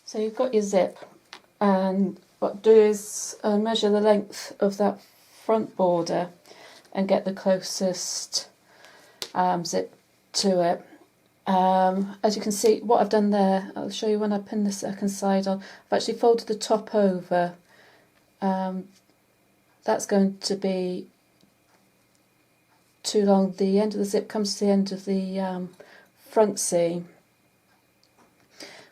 So you've got your zip, and what to do is measure the length of that front border and get the closest zip to it. As you can see, what I've done there, I'll show you when I pin the second side on. I've actually folded the top over. That's going to be too long. The end of the zip comes to the end of the front seam.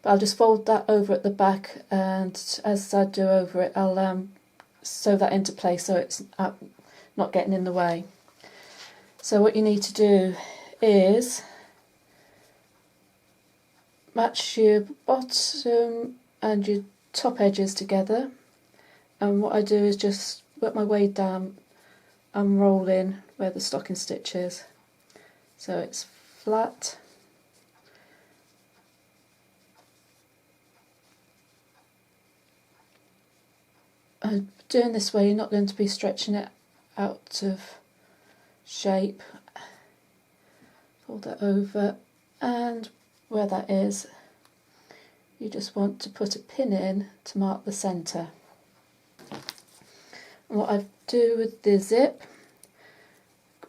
But I'll just fold that over at the back, and as I do over it, I'll sew that into place so it's not getting in the way. So what you need to do is match your bottom and your top edges together, and what I do is just work my way down and roll in where the stocking stitch is, so it's flat. And doing this way, you're not going to be stretching it out of shape. Fold that over, and where that is, you just want to put a pin in to mark the centre. And what I do with the zip,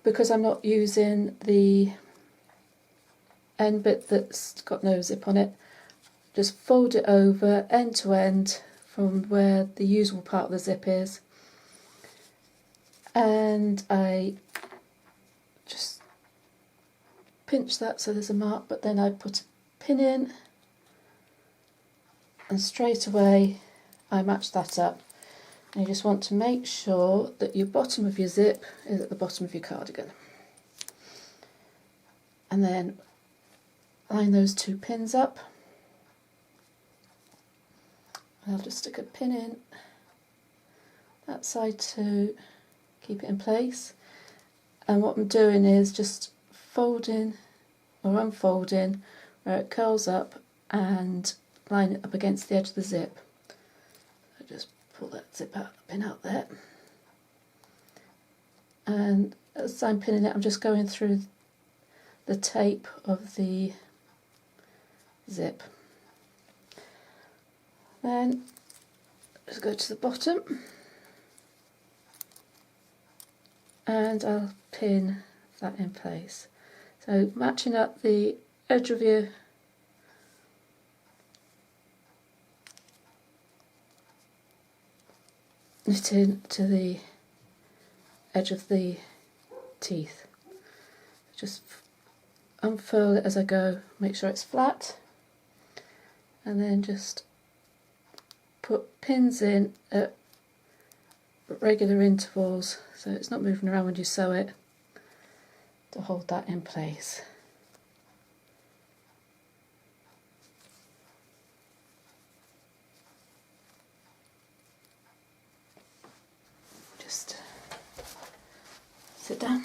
because I'm not using the end bit that's got no zip on it, just fold it over end to end from where the usual part of the zip is, and I just pinch that so there's a mark, but then I put a pin in, and straight away I match that up. And you just want to make sure that your bottom of your zip is at the bottom of your cardigan, and then line those two pins up. I'll just stick a pin in that side to keep it in place, and what I'm doing is just folding or unfolding where it curls up and line it up against the edge of the zip. So just pull that zip out, pin out there, and as I'm pinning it, I'm just going through the tape of the zip. Then just go to the bottom, and I'll pin that in place. So matching up the edge of your knitting to the edge of the teeth. Just unfurl it as I go, make sure it's flat, and then just put pins in at regular intervals so it's not moving around when you sew it, to hold that in place. Just sit down.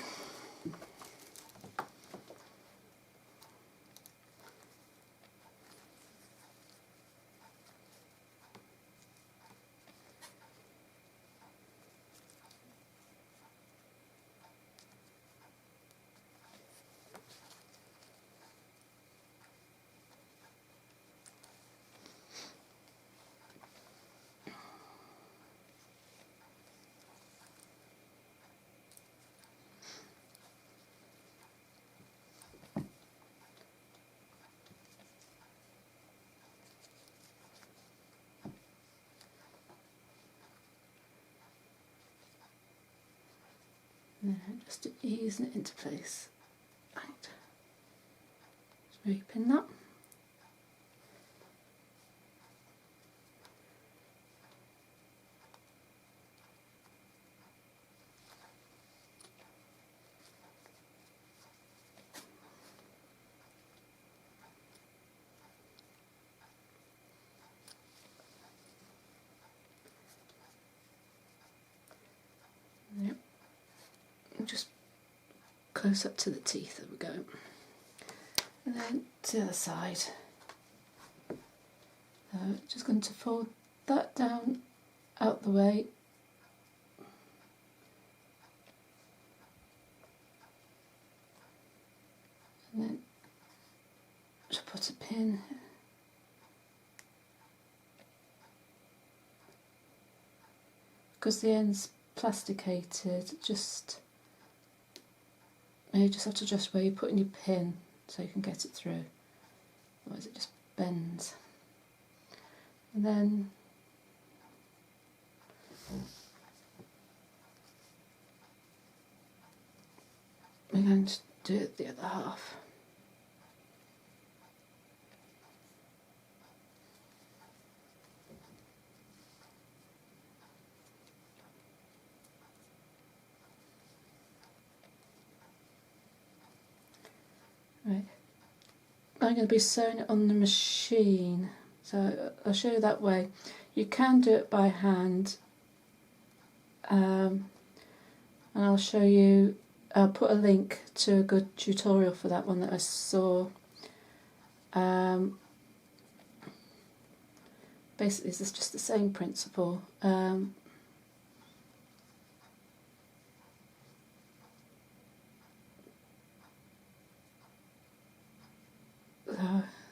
Just easing it into place. Right. Just repin that. Yep. Just close up to the teeth, there we go. And then to the other side. So just going to fold that down out the way. And then just put a pin because the end's plasticated, you just have to adjust where you're putting your pin so you can get it through, otherwise it just bends. And then we're going to do it the other half. Right, I'm going to be sewing it on the machine, so I'll show you that way. You can do it by hand, and I'll show you, I'll put a link to a good tutorial for that one that I saw. Basically this is just the same principle.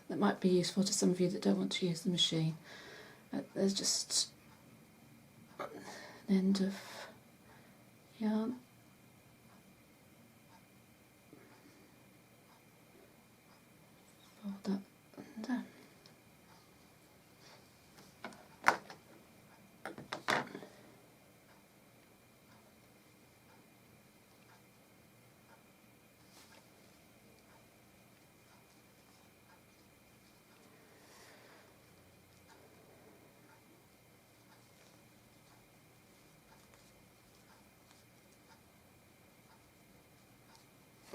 That might be useful to some of you that don't want to use the machine. There's just an end of yarn. Fold up and down.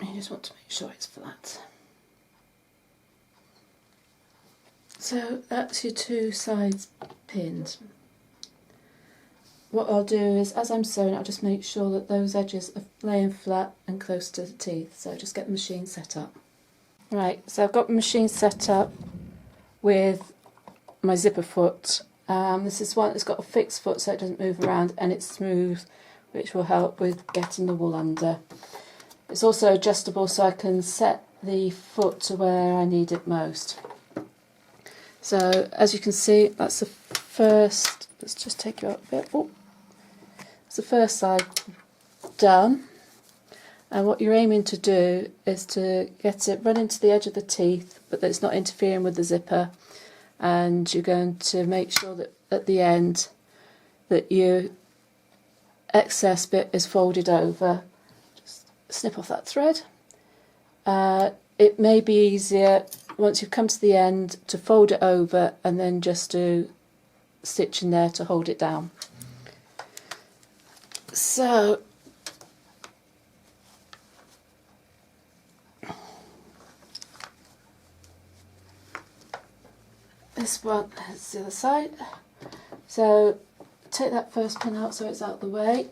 You just want to make sure it's flat. So that's your two sides pinned. What I'll do is, as I'm sewing, I'll just make sure that those edges are laying flat and close to the teeth. So just get the machine set up. Right, so I've got the machine set up with my zipper foot. This is one that's got a fixed foot so it doesn't move around, and it's smooth, which will help with getting the wool under. It's also adjustable so I can set the foot to where I need it most. So as you can see, that's the first, let's just take you out a bit. Oh, that's the first side done. And what you're aiming to do is to get it run into the edge of the teeth, but that it's not interfering with the zipper. And you're going to make sure that at the end that your excess bit is folded over. Snip off that thread. It may be easier once you've come to the end to fold it over and then just do stitch in there to hold it down. So this one is the other side. So take that first pin out so it's out of the way.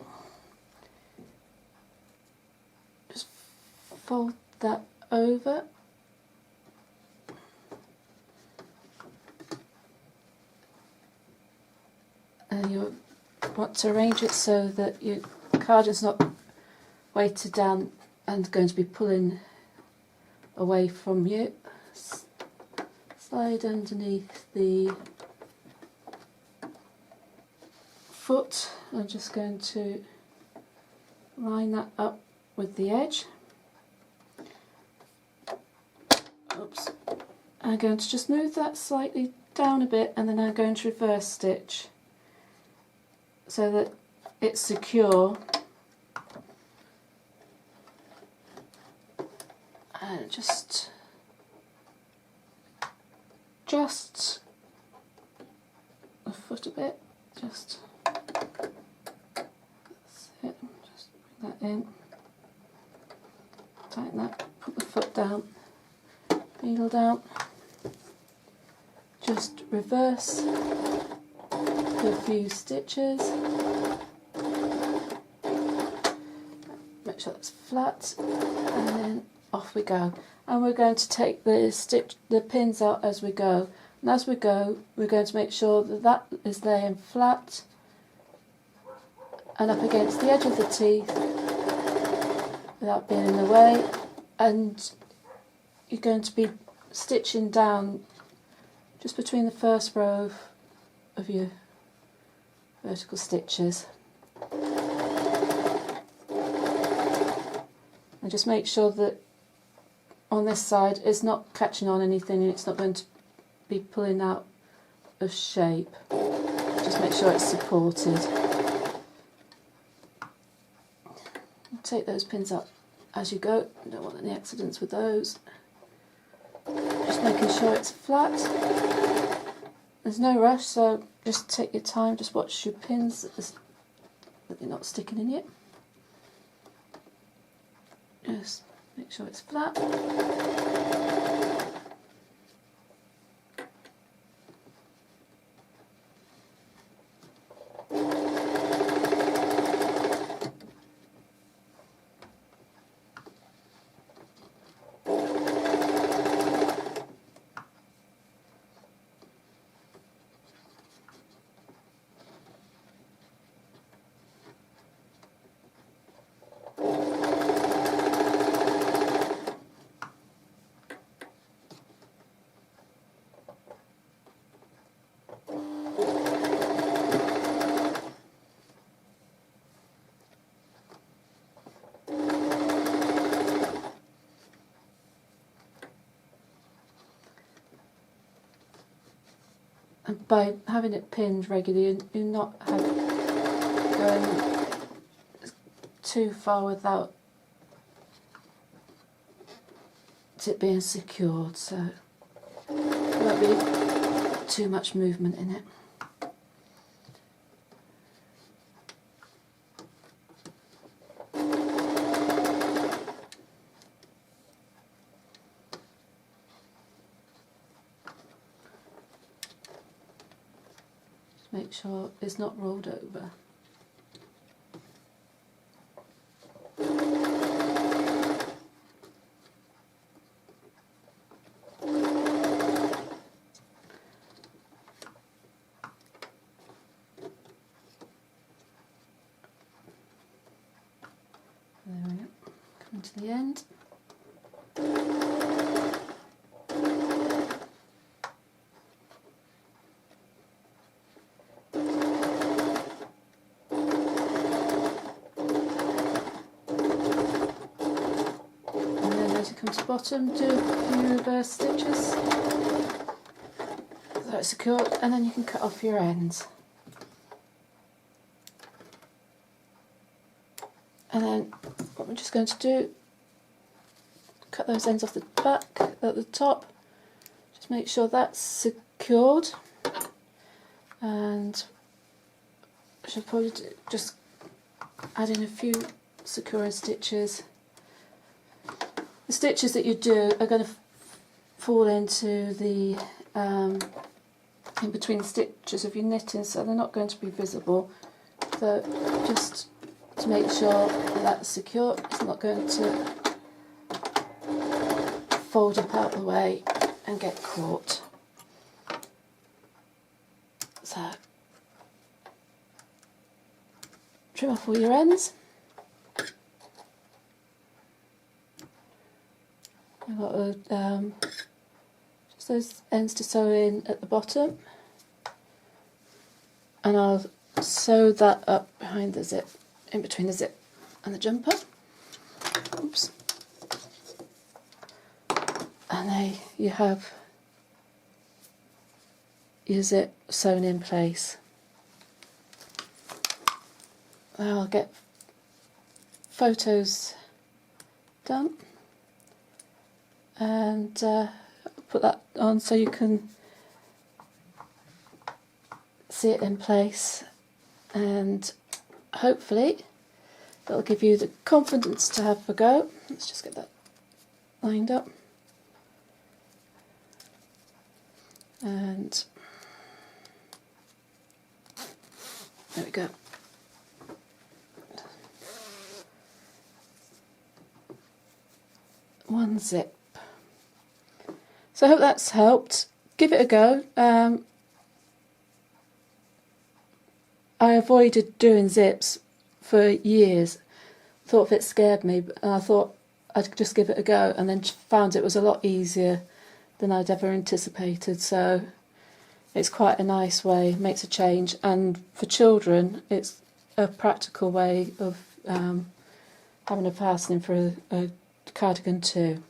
Fold that over, and you want to arrange it so that your cardigan's not weighted down and going to be pulling away from you. Slide underneath the foot. I'm just going to line that up with the edge. Oops. I'm going to just move that slightly down a bit, and then I'm going to reverse stitch so that it's secure, and just the foot a bit, just that's it. Just bring that in, tighten that, put the foot down, needle down, just reverse a few stitches, make sure that's flat, and then off we go. And we're going to take the pins out as we go, and as we go we're going to make sure that that is laying flat and up against the edge of the teeth without being in the way, and you're going to be stitching down just between the first row of your vertical stitches. just make sure that on this side it's not catching on anything and it's not going to be pulling out of shape. Just make sure it's supported. Take those pins up as you go, you don't want any accidents with those. Just making sure it's flat. There's no rush, so just take your time, just watch your pins that you're not sticking in yet. Just make sure it's flat. And by having it pinned regularly, you're not going too far without it being secured, so there won't be too much movement in it. Make sure it's not rolled over. There we go, coming to the end. Come to the bottom, do a few reverse stitches so it's secure, and then you can cut off your ends. And then what we're just going to do, cut those ends off the back at the top, just make sure that's secured, and I should probably just add in a few securing stitches. The stitches that you do are going to fall into the in between the stitches of your knitting, so they're not going to be visible. So just to make sure that that's secure, it's not going to fold up out the way and get caught. So trim off all your ends. I've got just those ends to sew in at the bottom, and I'll sew that up behind the zip, in between the zip and the jumper. Oops. And there you have your zip sewn in place. I'll get photos done and put that on so you can see it in place, and hopefully it'll give you the confidence to have a go. Let's just get that lined up, and there we go. One zip. So I hope that's helped. Give it a go. I avoided doing zips for years. Thought if it scared me, and I thought I'd just give it a go, and then found it was a lot easier than I'd ever anticipated. So it's quite a nice way, makes a change, and for children it's a practical way of having a fastening for a cardigan too.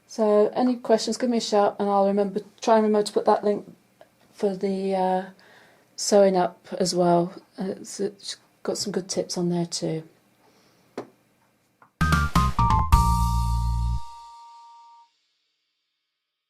So any questions, give me a shout, and I'll try and remember to put that link for the sewing up as well. It's got some good tips on there too.